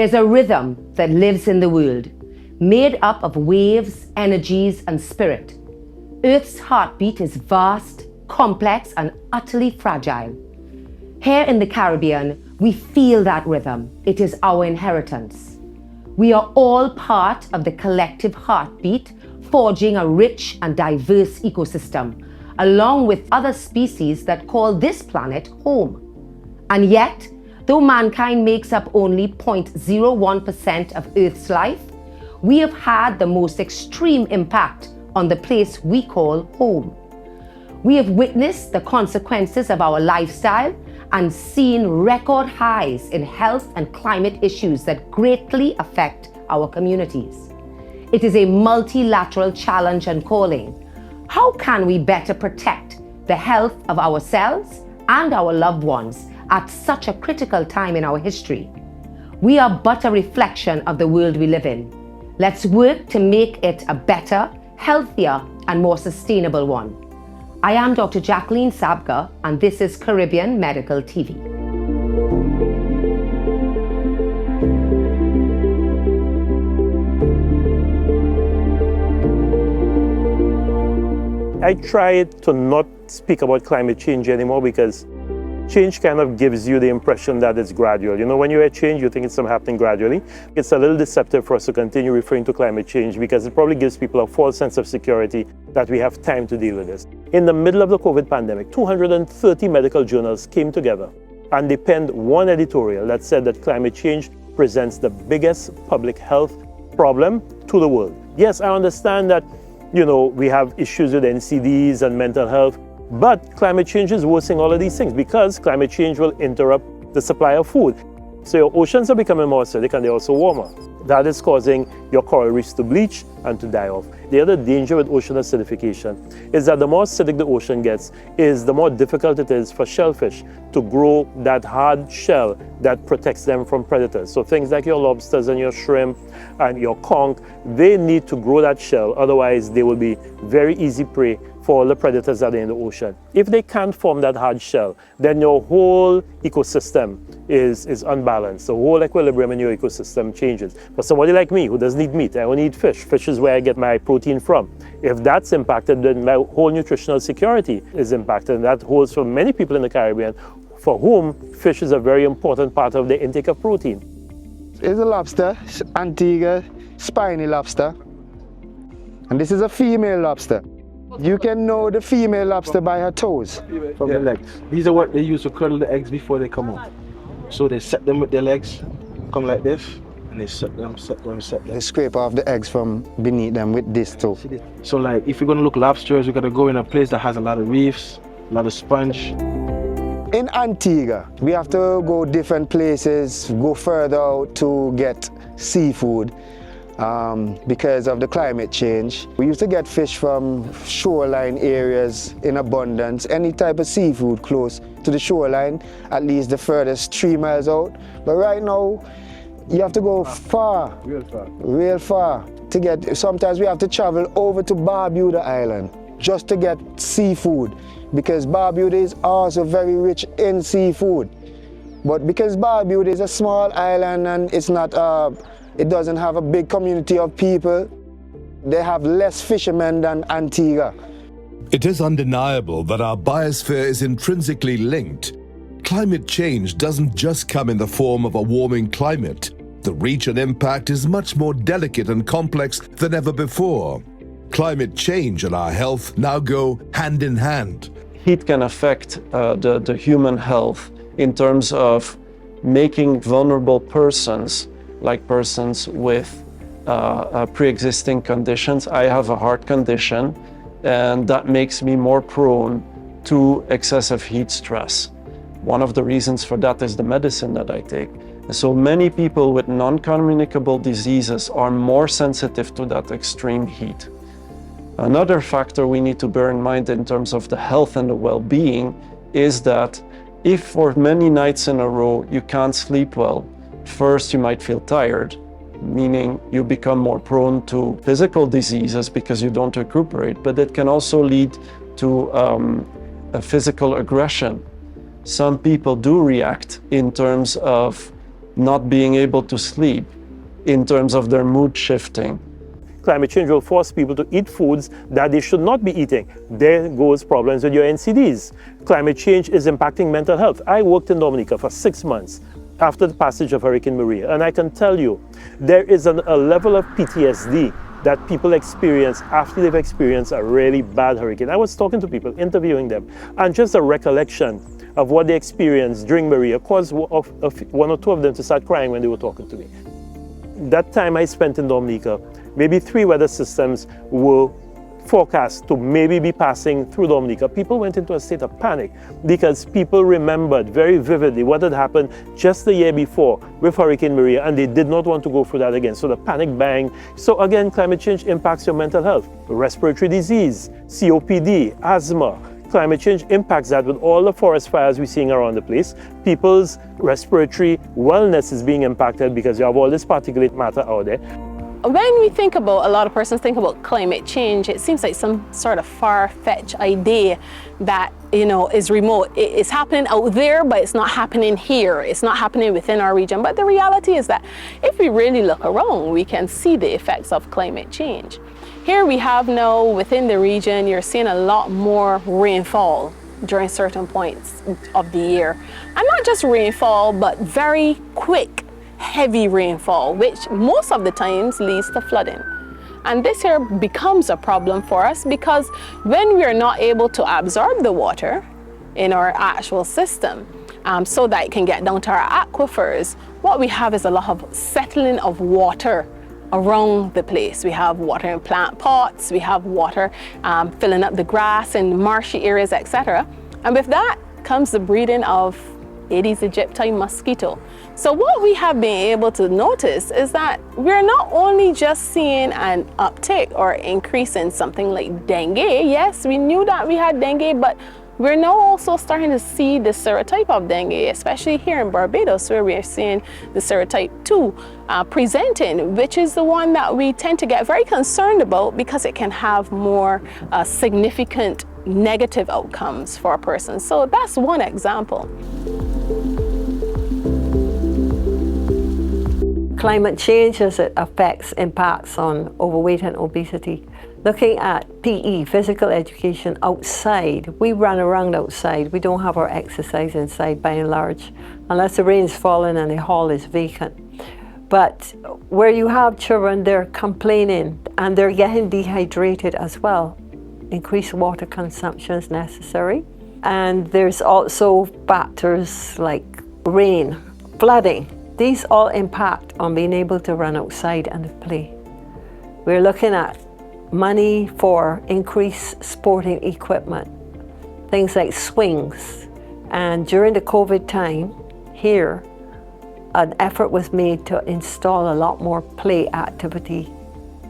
There's a rhythm that lives in the world, made up of waves, energies, and spirit. Earth's heartbeat is vast, complex, and utterly fragile. Here in the Caribbean, we feel that rhythm. It is our inheritance. We are all part of the collective heartbeat, forging a rich and diverse ecosystem, along with other species that call this planet home. And yet, though mankind makes up only 0.01% of Earth's life, we have had the most extreme impact on the place we call home. We have witnessed the consequences of our lifestyle and seen record highs in health and climate issues that greatly affect our communities. It is a multilateral challenge and calling. How can we better protect the health of ourselves and our loved ones at such a critical time in our history? We are but a reflection of the world we live in. Let's work to make it a better, healthier, and more sustainable one. I am Dr. Jacqueline Sabga, and this is Caribbean Medical TV. I try to not speak about climate change anymore because change kind of gives you the impression that it's gradual. You know, when you hear change, you think it's happening gradually. It's a little deceptive for us to continue referring to climate change because it probably gives people a false sense of security that we have time to deal with this. In the middle of the COVID pandemic, 230 medical journals came together and they penned one editorial that said that climate change presents the biggest public health problem to the world. Yes, I understand that, you know, we have issues with NCDs and mental health, but climate change is worsening all of these things because climate change will interrupt the supply of food. So your oceans are becoming more acidic and they're also warmer. That is causing your coral reefs to bleach and to die off. The other danger with ocean acidification is that the more acidic the ocean gets, the more difficult it is for shellfish to grow that hard shell that protects them from predators. So things like your lobsters and your shrimp and your conch, they need to grow that shell, otherwise they will be very easy prey for all the predators that are in the ocean. If they can't form that hard shell, then your whole ecosystem is unbalanced. The whole equilibrium in your ecosystem changes. For somebody like me who doesn't eat meat, I only eat fish. Fish is where I get my protein from. If that's impacted, then my whole nutritional security is impacted. And that holds for many people in the Caribbean for whom fish is a very important part of the intake of protein. It's a lobster, Antigua, spiny lobster. And this is a female lobster. You can know the female lobster by her toes. From the legs. These are what they use to curdle the eggs before they come out. So they set them with their legs, come like this, and they set them. They scrape off the eggs from beneath them with this too. So like, if you're gonna look lobsters, we gotta go in a place that has a lot of reefs, a lot of sponge. In Antigua, we have to go different places, go further out to get seafood. Because of the climate change. We used to get fish from shoreline areas in abundance, any type of seafood close to the shoreline, at least the furthest 3 miles out. But right now, you have to go far, real far to get, sometimes we have to travel over to Barbuda Island just to get seafood, because Barbuda is also very rich in seafood. But because Barbuda is a small island and it's not it doesn't have a big community of people, they have less fishermen than Antigua. It is undeniable that our biosphere is intrinsically linked. Climate change doesn't just come in the form of a warming climate. The reach and impact is much more delicate and complex than ever before. Climate change and our health now go hand in hand. Heat can affect the human health in terms of making vulnerable persons, like persons with pre-existing conditions. I have a heart condition, and that makes me more prone to excessive heat stress. One of the reasons for that is the medicine that I take. And so many people with non-communicable diseases are more sensitive to that extreme heat. Another factor we need to bear in mind in terms of the health and the well-being is that if for many nights in a row you can't sleep well, first you might feel tired, meaning you become more prone to physical diseases because you don't recuperate, but it can also lead to a physical aggression. Some people do react in terms of not being able to sleep, in terms of their mood shifting. Climate change will force people to eat foods that they should not be eating. There goes problems with your NCDs. Climate change is impacting mental health. I worked in Dominica for 6 months after the passage of Hurricane Maria, and I can tell you, there is a level of PTSD that people experience after they've experienced a really bad hurricane. I was talking to people, interviewing them, and just a recollection of what they experienced during Maria caused one or two of them to start crying when they were talking to me. That time I spent in Dominica, maybe 3 weather systems were forecast to maybe be passing through Dominica. People went into a state of panic because people remembered very vividly what had happened just the year before with Hurricane Maria, and they did not want to go through that again. So the panic bang. So again, climate change impacts your mental health, respiratory disease, COPD, asthma. Climate change impacts that with all the forest fires we're seeing around the place. People's respiratory wellness is being impacted because you have all this particulate matter out there. When we think about, a lot of persons think about climate change, it seems like some sort of far-fetched idea that, you know, is remote. It's happening out there, but it's not happening here. It's not happening within our region. But the reality is that if we really look around, we can see the effects of climate change. Here we have now, within the region, you're seeing a lot more rainfall during certain points of the year. And not just rainfall, but very quick, heavy rainfall, which most of the times leads to flooding. And this here becomes a problem for us because when we are not able to absorb the water in our actual system, so that it can get down to our aquifers, what we have is a lot of settling of water around the place. We have water in plant pots, we have water filling up the grass in marshy areas, etc. And with that comes the breeding of Aedes aegypti mosquito. So what we have been able to notice is that we're not only just seeing an uptick or increase in something like dengue. Yes, we knew that we had dengue, but we're now also starting to see the serotype of dengue, especially here in Barbados, where we're seeing the serotype 2 presenting, which is the one that we tend to get very concerned about because it can have more significant negative outcomes for a person. So that's one example. Climate change as it impacts on overweight and obesity. Looking at PE, physical education outside, we run around outside. We don't have our exercise inside by and large, unless the rain's falling and the hall is vacant. But where you have children, they're complaining and they're getting dehydrated as well. Increased water consumption is necessary. And there's also factors like rain, flooding. These all impact on being able to run outside and play. We're looking at money for increased sporting equipment, things like swings. And during the COVID time here, an effort was made to install a lot more play activity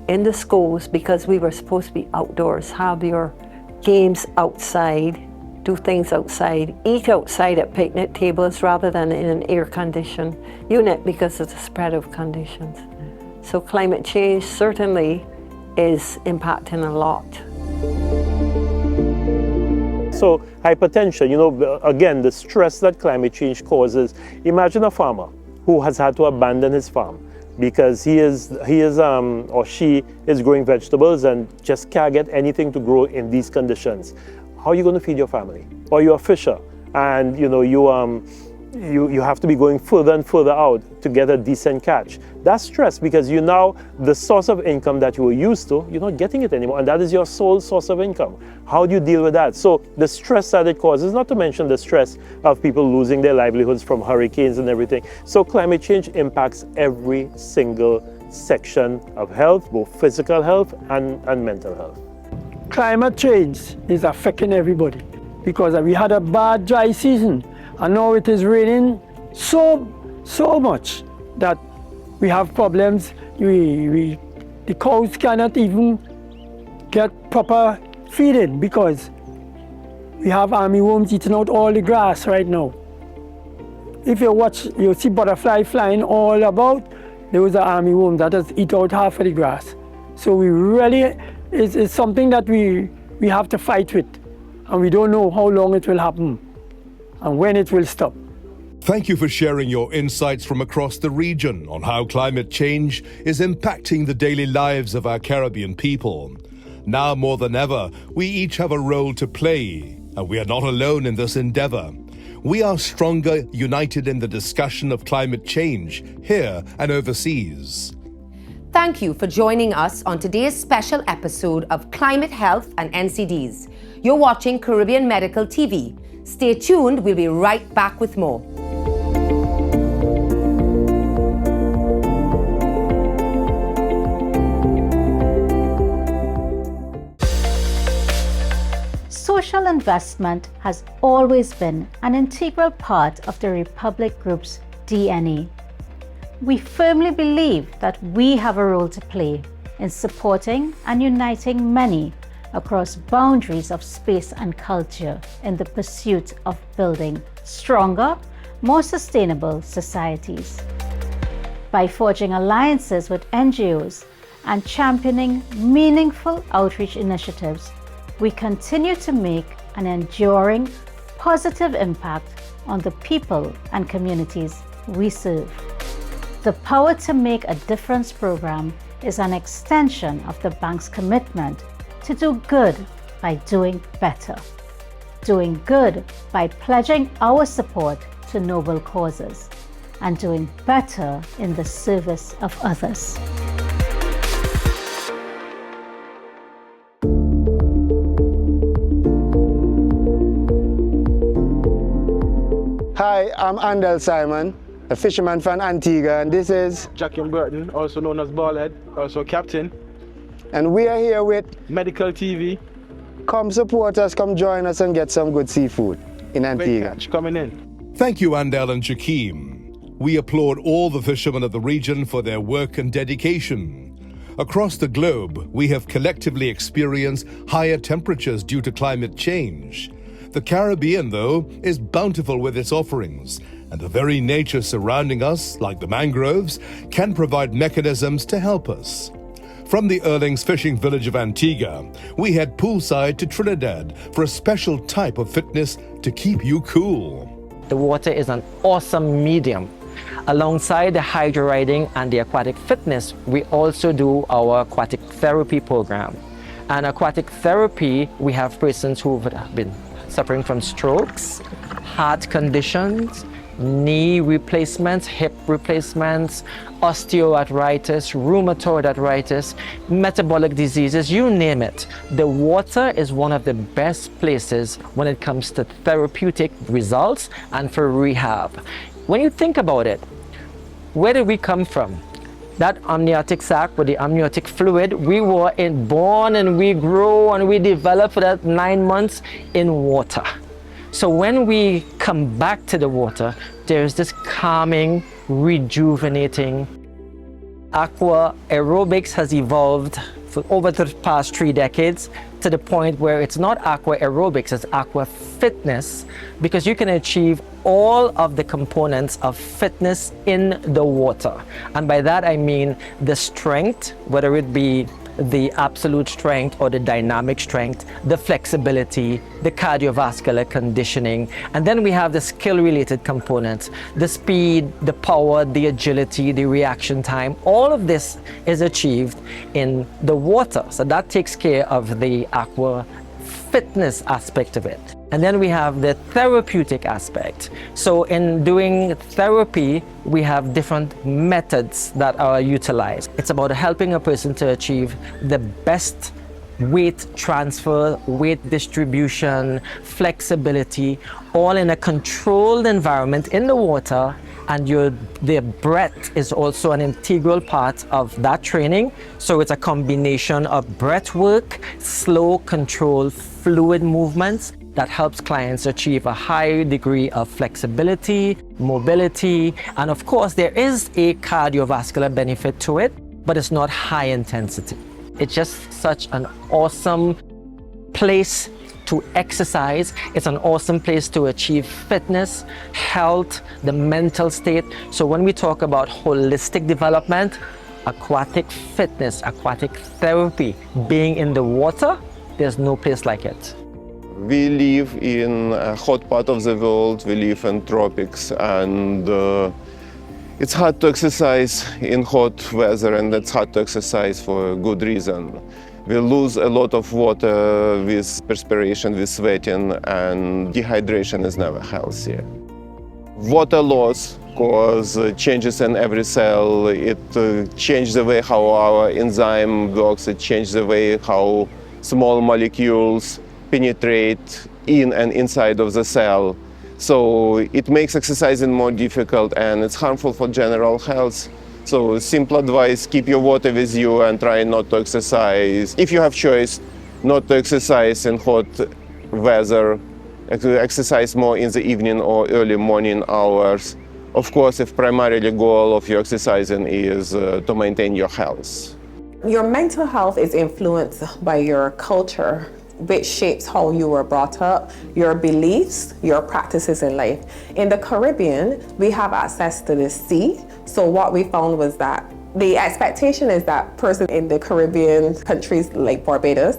in the schools because we were supposed to be outdoors, have your games outside, do things outside, eat outside at picnic tables rather than in an air-conditioned unit because of the spread of conditions. So climate change certainly is impacting a lot. So hypertension, you know, again, the stress that climate change causes. Imagine a farmer who has had to abandon his farm because he or she is growing vegetables and just can't get anything to grow in these conditions. How are you going to feed your family? Or you're a fisher and you know you have to be going further and further out to get a decent catch. That's stress because you now, the source of income that you were used to, you're not getting it anymore, and that is your sole source of income. How do you deal with that? So the stress that it causes, not to mention the stress of people losing their livelihoods from hurricanes and everything. So climate change impacts every single section of health, both physical health and mental health. Climate change is affecting everybody because we had a bad dry season and now it is raining so much that we have problems. The cows cannot even get proper feeding because we have armyworms eating out all the grass right now. If you watch, you'll see butterfly flying all about. Those are armyworms that just eat out half of the grass. So we really, it's something that we have to fight with, and we don't know how long it will happen and when it will stop. Thank you for sharing your insights from across the region on how climate change is impacting the daily lives of our Caribbean people. Now more than ever, we each have a role to play, and we are not alone in this endeavor. We are stronger united in the discussion of climate change here and overseas. Thank you for joining us on today's special episode of Climate Health and NCDs. You're watching Caribbean Medical TV. Stay tuned, we'll be right back with more. Social investment has always been an integral part of the Republic Group's DNA. We firmly believe that we have a role to play in supporting and uniting many across boundaries of space and culture in the pursuit of building stronger, more sustainable societies. By forging alliances with NGOs and championing meaningful outreach initiatives, we continue to make an enduring, positive impact on the people and communities we serve. The Power to Make a Difference program is an extension of the bank's commitment to do good by doing better. Doing good by pledging our support to noble causes, and doing better in the service of others. Hi, I'm Andell Simon, a fisherman from Antigua, and this is Jacqueline Burton, also known as Ballhead, also Captain. And we are here with Medical TV. Come support us, come join us and get some good seafood in Antigua. Coming in. Thank you, Andell and Jakeem. We applaud all the fishermen of the region for their work and dedication. Across the globe, we have collectively experienced higher temperatures due to climate change. The Caribbean, though, is bountiful with its offerings, and the very nature surrounding us, like the mangroves, can provide mechanisms to help us. From the Erlings fishing village of Antigua, we head poolside to Trinidad for a special type of fitness to keep you cool. The water is an awesome medium. Alongside the hydro riding and the aquatic fitness, we also do our aquatic therapy program. And aquatic therapy, we have persons who have been suffering from strokes, heart conditions, knee replacements, hip replacements, osteoarthritis, rheumatoid arthritis, metabolic diseases, you name it. The water is one of the best places when it comes to therapeutic results and for rehab. When you think about it, where did we come from? That amniotic sac with the amniotic fluid, we were born and we grow and we develop for that 9 months in water. So when we come back to the water, there's this calming, rejuvenating. Aqua aerobics has evolved for over the past 3 decades to the point where it's not aqua aerobics, it's aqua fitness, because you can achieve all of the components of fitness in the water. And by that I mean the strength, whether it be the absolute strength or the dynamic strength, the flexibility, the cardiovascular conditioning, and then we have the skill-related components, the speed, the power, the agility, the reaction time. All of this is achieved in the water. So that takes care of the aqua fitness aspect of it. And then we have the therapeutic aspect. So in doing therapy, we have different methods that are utilized. It's about helping a person to achieve the best weight transfer, weight distribution, flexibility, all in a controlled environment in the water. And the breath is also an integral part of that training. So it's a combination of breath work, slow, controlled, fluid movements that helps clients achieve a high degree of flexibility, mobility, and of course there is a cardiovascular benefit to it, but it's not high intensity. It's just such an awesome place to exercise. It's an awesome place to achieve fitness, health, the mental state. So when we talk about holistic development, aquatic fitness, aquatic therapy, being in the water, there's no place like it. We live in a hot part of the world, we live in tropics, and it's hard to exercise in hot weather, and it's hard to exercise for a good reason. We lose a lot of water with perspiration, with sweating, and dehydration is never healthy. Water loss causes changes in every cell. It changes the way how our enzyme works. It changes the way how small molecules penetrate in and inside of the cell. So it makes exercising more difficult, and it's harmful for general health. So simple advice, keep your water with you and try not to exercise. If you have choice not to exercise in hot weather, exercise more in the evening or early morning hours. Of course, if primarily goal of your exercising is to maintain your health. Your mental health is influenced by your culture, which shapes how you were brought up, your beliefs, your practices in life. In the Caribbean, we have access to the sea. So what we found was that the expectation is that persons in the Caribbean countries like Barbados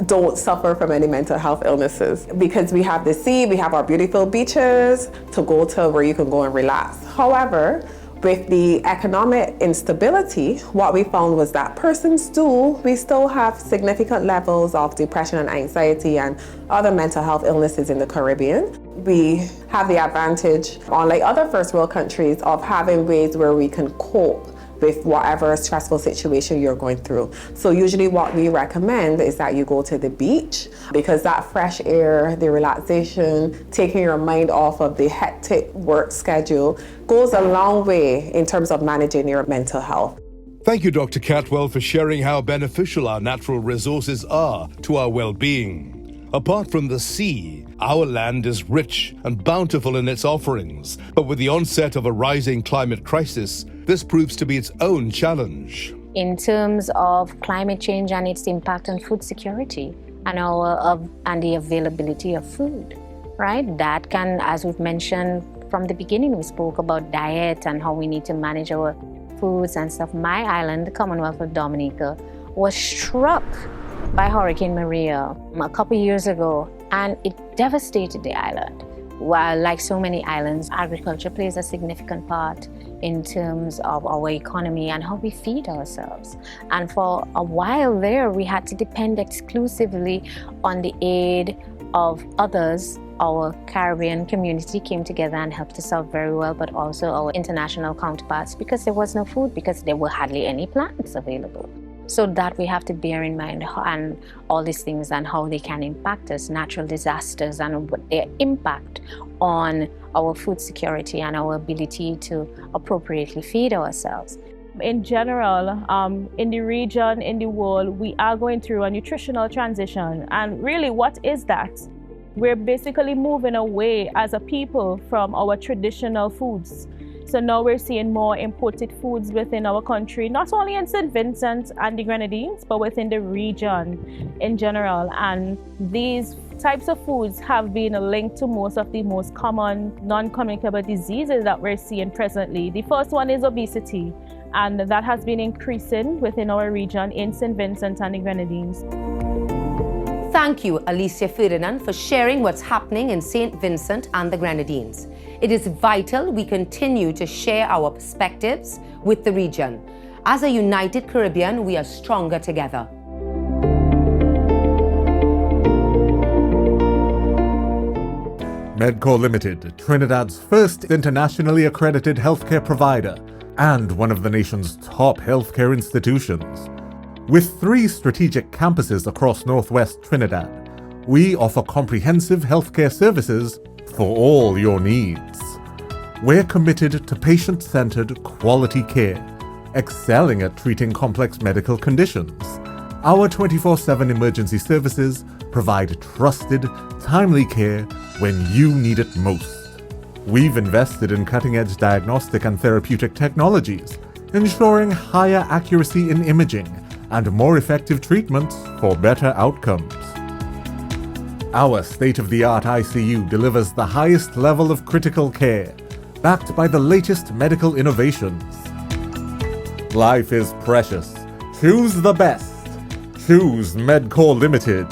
don't suffer from any mental health illnesses because we have the sea, we have our beautiful beaches to go to where you can go and relax. However, with the economic instability, what we found was that we still have significant levels of depression and anxiety and other mental health illnesses in the Caribbean. We have the advantage, unlike other first world countries, of having ways where we can cope with whatever stressful situation you're going through. So usually what we recommend is that you go to the beach because that fresh air, the relaxation, taking your mind off of the hectic work schedule goes a long way in terms of managing your mental health. Thank you, Dr. Catwell, for sharing how beneficial our natural resources are to our well-being. Apart from the sea, our land is rich and bountiful in its offerings, but with the onset of a rising climate crisis, this proves to be its own challenge. In terms of climate change and its impact on food security and the availability of food, right? That can, as we've mentioned from the beginning, we spoke about diet and how we need to manage our foods and stuff. My island, the Commonwealth of Dominica, was struck by Hurricane Maria a couple years ago, and it devastated the island. While, like so many islands, agriculture plays a significant part in terms of our economy and how we feed ourselves. And for a while there, we had to depend exclusively on the aid of others. Our Caribbean community came together and helped us out very well, but also our international counterparts, because there was no food, because there were hardly any plants available. So that we have to bear in mind, and all these things and how they can impact us, natural disasters and what their impact on our food security and our ability to appropriately feed ourselves. In general, in the region, in the world, we are going through a nutritional transition. And really, what is that? We're basically moving away as a people from our traditional foods. So now we're seeing more imported foods within our country, not only in St. Vincent and the Grenadines, but within the region in general. And these types of foods have been linked to most of the most common non-communicable diseases that we're seeing presently. The first one is obesity, and that has been increasing within our region in St. Vincent and the Grenadines. Thank you, Alicia Ferdinand, for sharing what's happening in St. Vincent and the Grenadines. It is vital we continue to share our perspectives with the region. As a united Caribbean, we are stronger together. MedCorp Ltd, Trinidad's first internationally accredited healthcare provider and one of the nation's top healthcare institutions. With 3 strategic campuses across northwest Trinidad, we offer comprehensive healthcare services for all your needs. We're committed to patient-centered quality care, excelling at treating complex medical conditions. Our 24/7 emergency services provide trusted, timely care when you need it most. We've invested in cutting-edge diagnostic and therapeutic technologies, ensuring higher accuracy in imaging and more effective treatments for better outcomes. Our state-of-the-art ICU delivers the highest level of critical care, backed by the latest medical innovations. Life is precious. Choose the best. Choose MedCorp Ltd.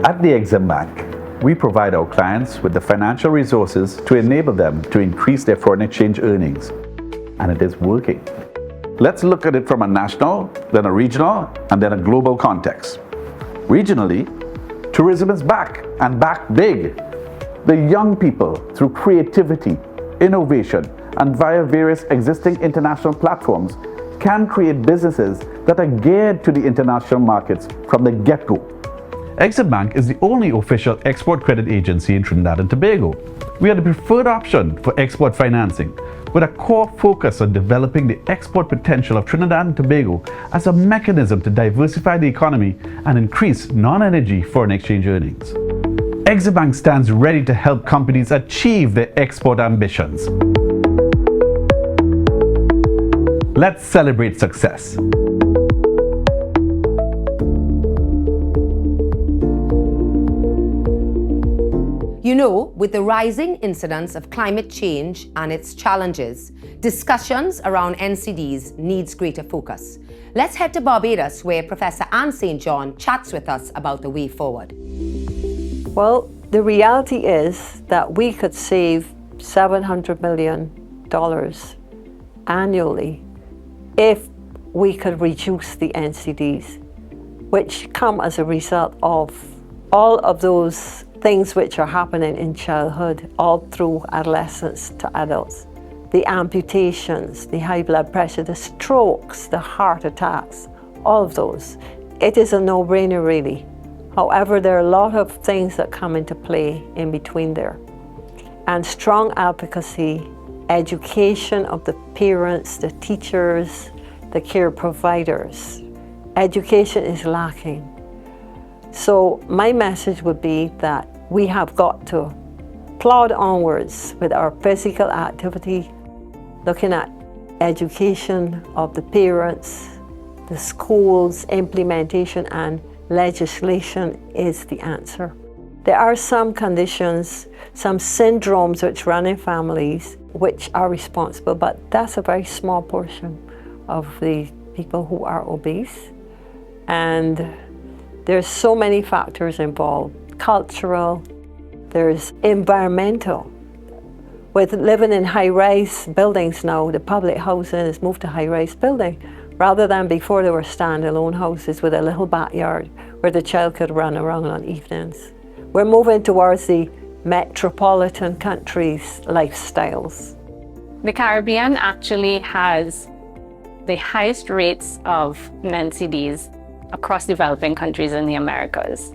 At the Exim Bank, we provide our clients with the financial resources to enable them to increase their foreign exchange earnings. And it is working. Let's look at it from a national, then a regional, and then a global context. Regionally, tourism is back, and back big. The young people, through creativity, innovation, and via various existing international platforms, can create businesses that are geared to the international markets from the get-go. Exim Bank is the only official export credit agency in Trinidad and Tobago. We are the preferred option for export financing, with a core focus on developing the export potential of Trinidad and Tobago as a mechanism to diversify the economy and increase non-energy foreign exchange earnings. Exim Bank stands ready to help companies achieve their export ambitions. Let's celebrate success. You know, with the rising incidence of climate change and its challenges, discussions around NCDs needs greater focus. Let's head to Barbados, where Professor Anne St. John chats with us about the way forward. Well, the reality is that we could save $700 million annually if we could reduce the NCDs, which come as a result of all of those things which are happening in childhood, all through adolescence to adults. The amputations, the high blood pressure, the strokes, the heart attacks, all of those. It is a no-brainer really. However, there are a lot of things that come into play in between there. And strong advocacy, education of the parents, the teachers, the care providers. Education is lacking. So my message would be that we have got to plod onwards with our physical activity, looking at education of the parents, the schools, implementation, and legislation is the answer. There are some conditions, some syndromes which run in families which are responsible, but that's a very small portion of the people who are obese. And there's so many factors involved. Cultural, there's environmental. With living in high-rise buildings now, the public housing has moved to high-rise building, rather than before there were standalone houses with a little backyard where the child could run around on evenings. We're moving towards the metropolitan countries' lifestyles. The Caribbean actually has the highest rates of NCDs across developing countries in the Americas.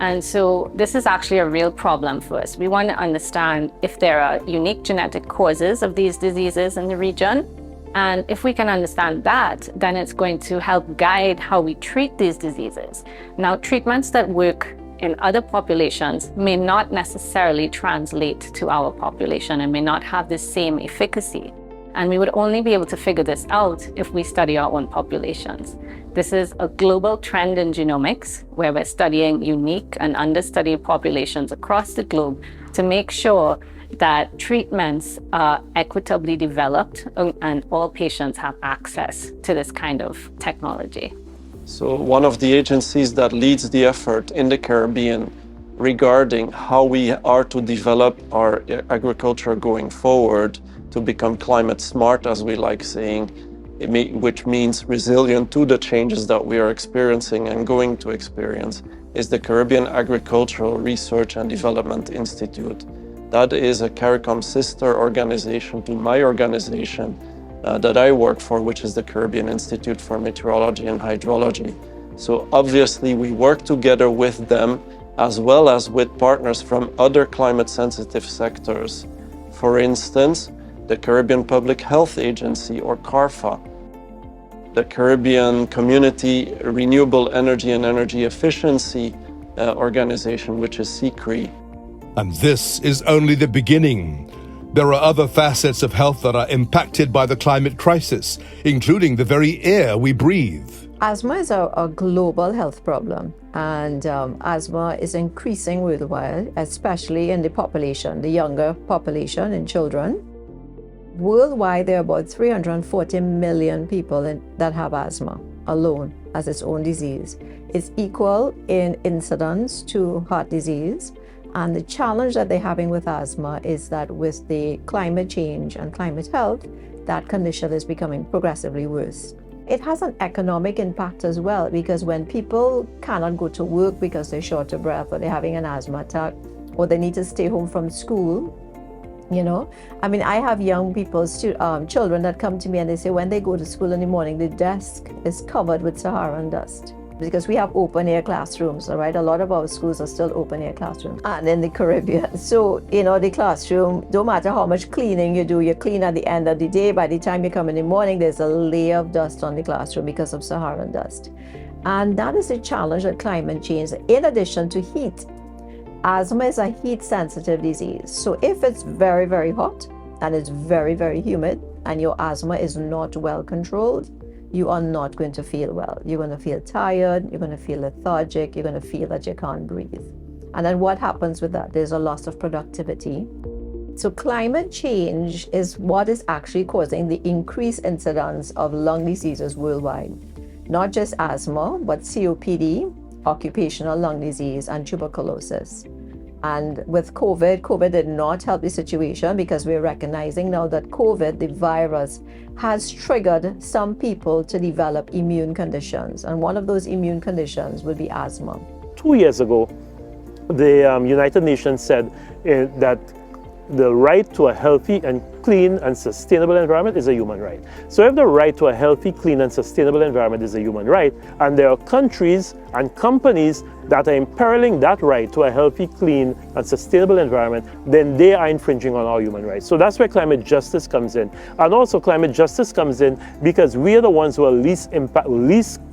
And so this is actually a real problem for us. We want to understand if there are unique genetic causes of these diseases in the region. And if we can understand that, then it's going to help guide how we treat these diseases. Now, treatments that work in other populations may not necessarily translate to our population and may not have the same efficacy. And we would only be able to figure this out if we study our own populations. This is a global trend in genomics where we're studying unique and understudied populations across the globe to make sure that treatments are equitably developed and all patients have access to this kind of technology. So one of the agencies that leads the effort in the Caribbean regarding how we are to develop our agriculture going forward to become climate smart, as we like saying, which means resilient to the changes that we are experiencing and going to experience, is the Caribbean Agricultural Research and Development Institute. That is a CARICOM sister organization to my organization that I work for, which is the Caribbean Institute for Meteorology and Hydrology. So obviously we work together with them as well as with partners from other climate sensitive sectors. For instance, the Caribbean Public Health Agency, or CARFA, the Caribbean Community Renewable Energy and Energy Efficiency Organization, which is CCRE. And this is only the beginning. There are other facets of health that are impacted by the climate crisis, including the very air we breathe. Asthma is a global health problem, and asthma is increasing worldwide, especially in the population, the younger population in children. Worldwide, there are about 340 million people that have asthma alone. as its own disease. It's equal in incidence to heart disease. And the challenge that they're having with asthma is that with the climate change and climate health, that condition is becoming progressively worse. It has an economic impact as well, because when people cannot go to work because they're short of breath or they're having an asthma attack, or they need to stay home from school, I mean, I have young people, children that come to me and they say when they go to school in the morning, the desk is covered with Saharan dust. Because we have open air classrooms, all right? A lot of our schools are still open air classrooms. And in the Caribbean, so, the classroom, don't matter how much cleaning you do, you clean at the end of the day. By the time you come in the morning, there's a layer of dust on the classroom because of Saharan dust. And that is a challenge of climate change, in addition to heat. Asthma is a heat-sensitive disease. So if it's very, very hot and it's very, very humid and your asthma is not well controlled, you are not going to feel well. You're going to feel tired, you're going to feel lethargic, you're going to feel that you can't breathe. And then what happens with that? There's a loss of productivity. So climate change is what is actually causing the increased incidence of lung diseases worldwide. Not just asthma, but COPD, occupational lung disease, and tuberculosis. And with COVID did not help the situation, because we're recognizing now that COVID, the virus, has triggered some people to develop immune conditions. And one of those immune conditions would be asthma. 2 years ago, the United Nations said that the right to a healthy and clean and sustainable environment is a human right. So if the right to a healthy, clean and sustainable environment is a human right, and there are countries and companies that are imperiling that right to a healthy, clean and sustainable environment, then they are infringing on our human rights. So that's where climate justice comes in. And also climate justice comes in because we are the ones who are least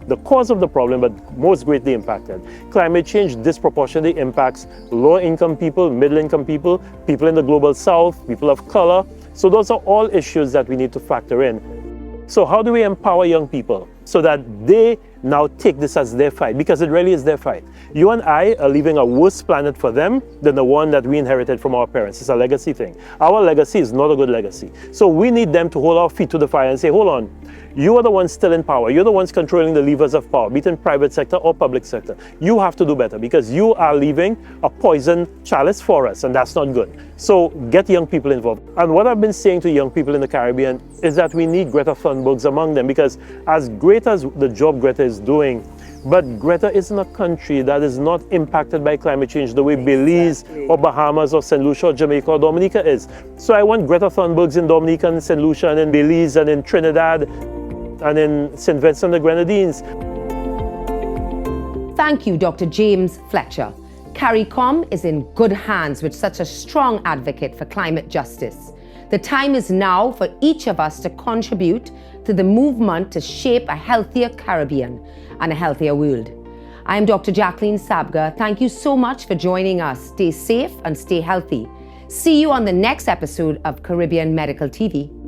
the cause of the problem, but most greatly impacted. Climate change disproportionately impacts low-income people, middle-income people, people in the global south, people of color. So those are all issues that we need to factor in. So how do we empower young people so that they now take this as their fight? Because it really is their fight. You and I are leaving a worse planet for them than the one that we inherited from our parents. It's a legacy thing. Our legacy is not a good legacy. So we need them to hold our feet to the fire and say, hold on, you are the ones still in power. You're the ones controlling the levers of power, be it in private sector or public sector. You have to do better because you are leaving a poison chalice for us, and that's not good. So get young people involved. And what I've been saying to young people in the Caribbean is that we need Greta Thunbergs among them, because as great as the job Greta is doing, but Greta is in a country that is not impacted by climate change the way Belize or Bahamas or St. Lucia or Jamaica or Dominica is. So I want Greta Thunbergs in Dominica and St. Lucia and in Belize and in Trinidad and in St. Vincent and the Grenadines. Thank you, Dr. James Fletcher. CARICOM is in good hands with such a strong advocate for climate justice. The time is now for each of us to contribute to the movement to shape a healthier Caribbean and a healthier world. I am Dr. Jacqueline Sabga. Thank you so much for joining us. Stay safe and stay healthy. See you on the next episode of Caribbean Medical TV.